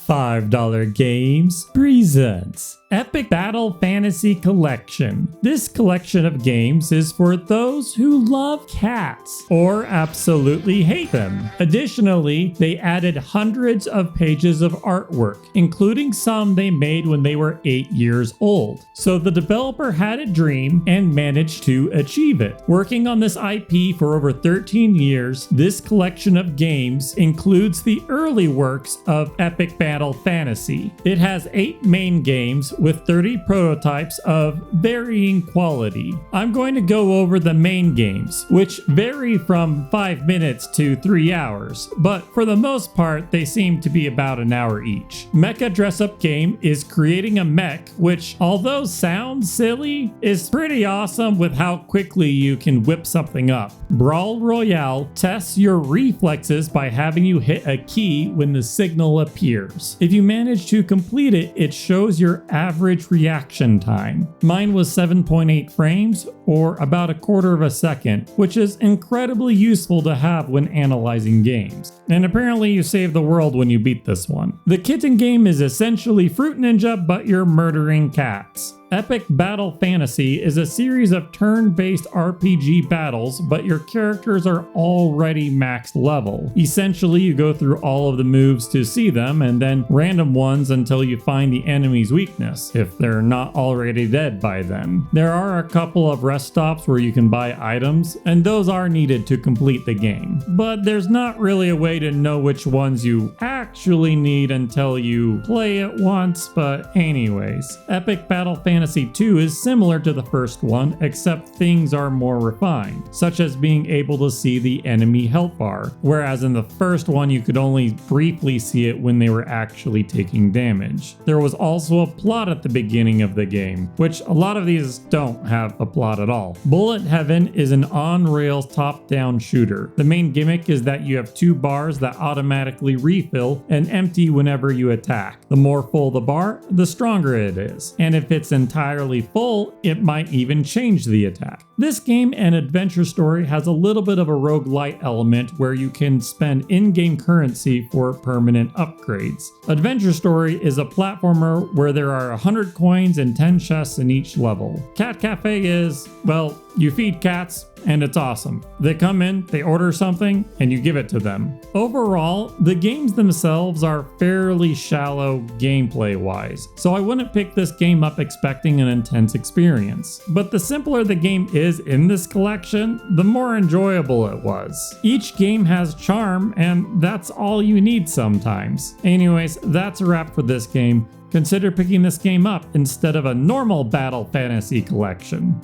$5 Games presents Epic Battle Fantasy Collection. This collection of games is for those who love cats or absolutely hate them. Additionally, they added hundreds of pages of artwork, including some they made when they were 8 years old. So the developer had a dream and managed to achieve it. Working on this IP for over 13 years, this collection of games includes the early works of Epic Battle Fantasy. It has 8 main games with 30 prototypes of varying quality. I'm going to go over the main games, which vary from 5 minutes to 3 hours, but for the most part, they seem to be about an hour each. Mecha Dress Up Game is creating a mech, which, although sounds silly, is pretty awesome with how quickly you can whip something up. Brawl Royale tests your reflexes by having you hit a key when the signal appears. If you manage to complete it, it shows your average reaction time. Mine was 7.8 frames, or about a quarter of a second, which is incredibly useful to have when analyzing games. And apparently you save the world when you beat this one. The kitten game is essentially Fruit Ninja, but you're murdering cats. Epic Battle Fantasy is a series of turn-based RPG battles, but your characters are already max level. Essentially, you go through all of the moves to see them, and then random ones until you find the enemy's weakness, if they're not already dead by then. There are a couple of rest stops where you can buy items, and those are needed to complete the game. But there's not really a way to know which ones you actually need until you play it once, but anyways. Epic Battle Fantasy 2 is similar to the first one, except things are more refined, such as being able to see the enemy health bar, whereas in the first one you could only briefly see it when they were actually taking damage. There was also a plot at the beginning of the game, which a lot of these don't have a plot at all. Bullet Heaven is an on-rails top-down shooter. The main gimmick is that you have 2 bars that automatically refill and empty whenever you attack. The more full the bar, the stronger it is, and if it's entirely full, it might even change the attack. This game and adventure story has a little bit of a roguelite element where you can spend in-game currency for permanent upgrades. Adventure Story is a platformer where there are 100 coins and 10 chests in each level. Cat Cafe is, well, you feed cats, and it's awesome. They come in, they order something, and you give it to them. Overall, the games themselves are fairly shallow gameplay-wise, so I wouldn't pick this game up expecting an intense experience. But the simpler the game is in this collection, the more enjoyable it was. Each game has charm, and that's all you need sometimes. Anyways, that's a wrap for this game. Consider picking this game up instead of a normal Battle Fantasy collection.